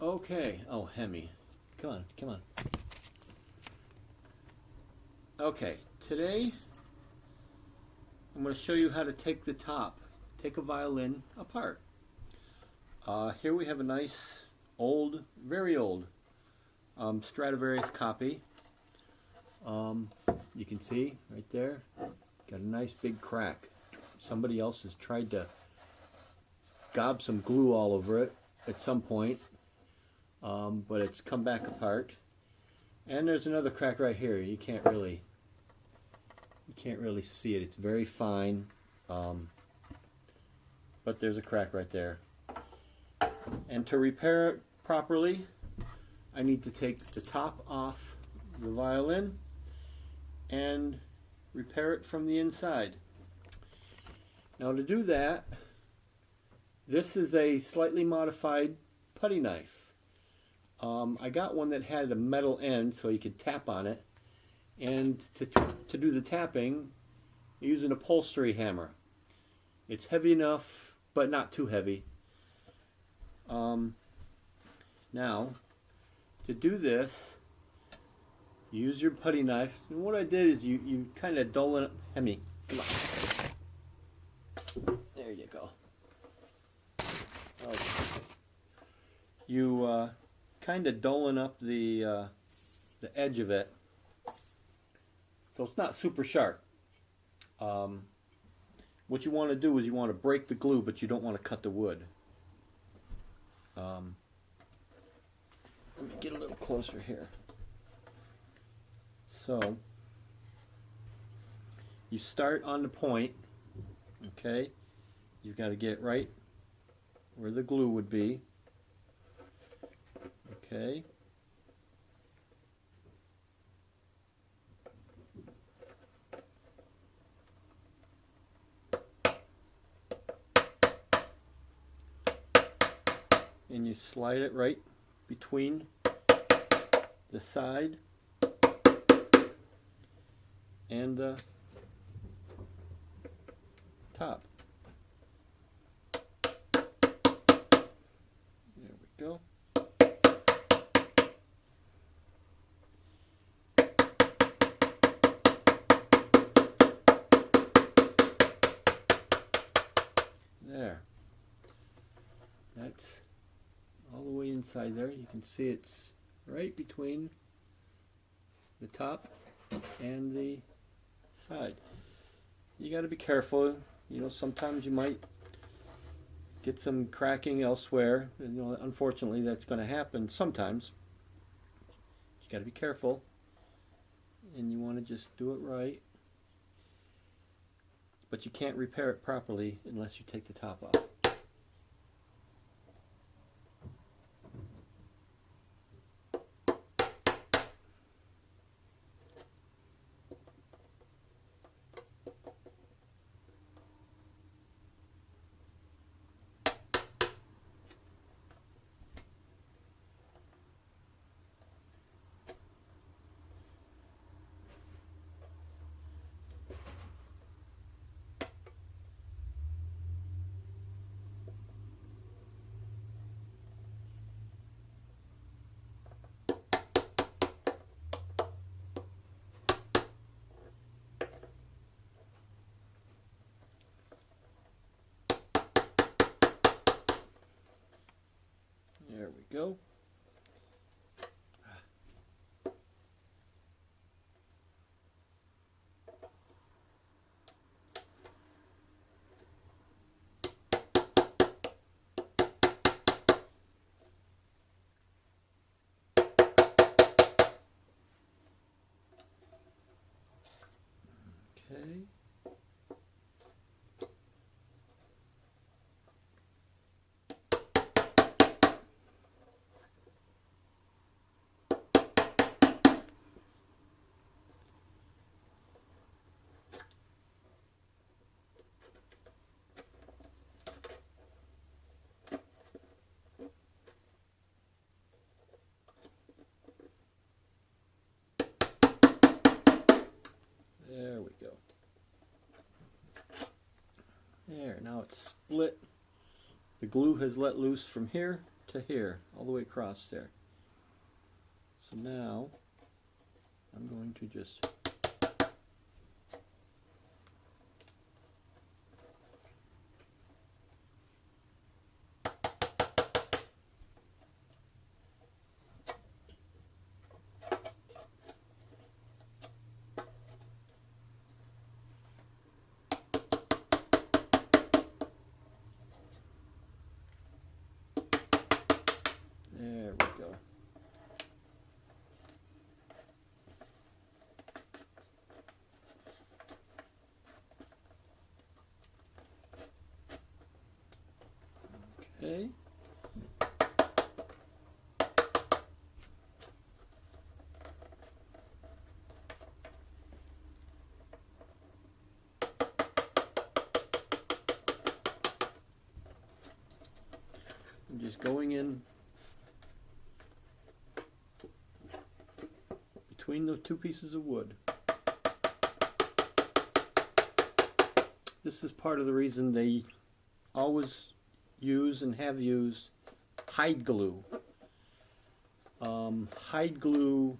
Okay. Oh, Hemi. Come on, come on. Okay, today I'm going to show you how to take the top, take a violin apart. Here we have a nice old, very old Stradivarius copy. You can see right there, got a nice big crack. Somebody else has tried to gob some glue all over it at some point, but it's come back apart. And there's another crack right here. You can't really see it. It's very fine, but there's a crack right there. And to repair it properly, I need to take the top off the violin and repair it from the inside. Now to do that, this is a slightly modified putty knife. I got one that had a metal end so you could tap on it, and to do the tapping, I use an upholstery hammer. It's heavy enough, but not too heavy. Now, to do this, you use your putty knife, and what I did is you kind of dull it up. Hemi, come on. There you go. Okay. You kind of dulling up the edge of it, so it's not super sharp. What you want to do is you want to break the glue, but you don't want to cut the wood. Let me get a little closer here. So you start on the point, okay? You've got to get right where the glue would be, okay? And you slide it right between the side and the top. There we go. There. That's all the way inside there. You can see it's right between the top and the side. You got to be careful. You know, sometimes you might get some cracking elsewhere. And, you know, unfortunately, that's going to happen sometimes. You got to be careful, and you want to just do it right. But you can't repair it properly unless you take the top off. There we go. Okay. There we go. There, now it's split. The glue has let loose from here. to here, all the way across there. So now I'm going to just there we go. Okay. I'm just going in between the two pieces of wood. This is part of the reason they always use and have used hide glue. Hide glue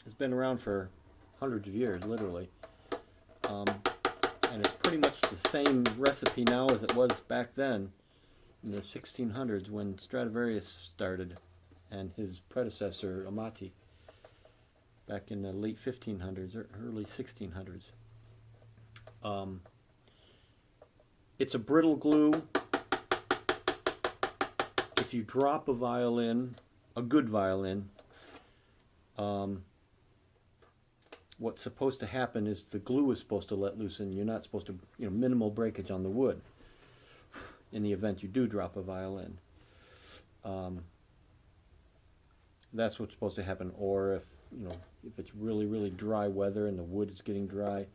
has been around for hundreds of years, literally. And it's pretty much the same recipe now as it was back then in the 1600s when Stradivarius started and his predecessor Amati back in the late 1500s or early 1600s. It's a brittle glue. If you drop a violin, a good violin, what's supposed to happen is the glue is supposed to let loose and you're not supposed to, minimal breakage on the wood in the event you do drop a violin. That's what's supposed to happen. Or if it's really, really dry weather and the wood is getting dry,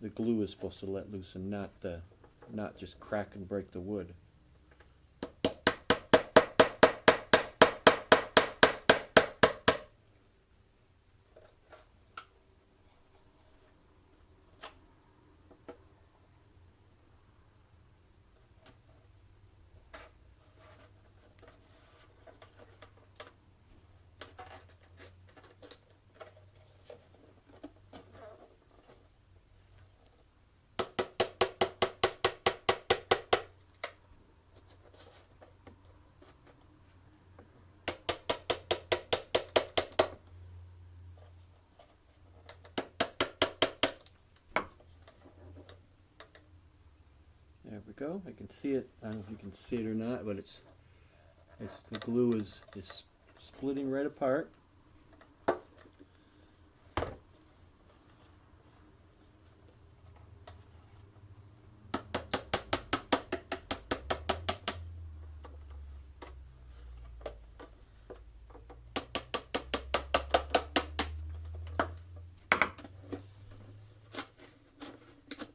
the glue is supposed to let loose and not just crack and break the wood. There we go. I can see it. I don't know if you can see it or not, but it's the glue is splitting right apart.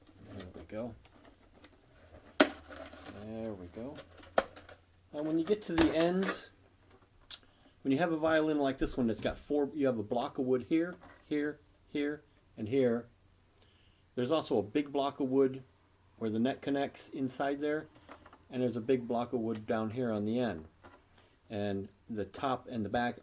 There we go. There we go. Now when you get to the ends, when you have a violin like this one that's got you have a block of wood here, here, here, and here. There's also a big block of wood where the neck connects inside there, and there's a big block of wood down here on the end. And the top and the back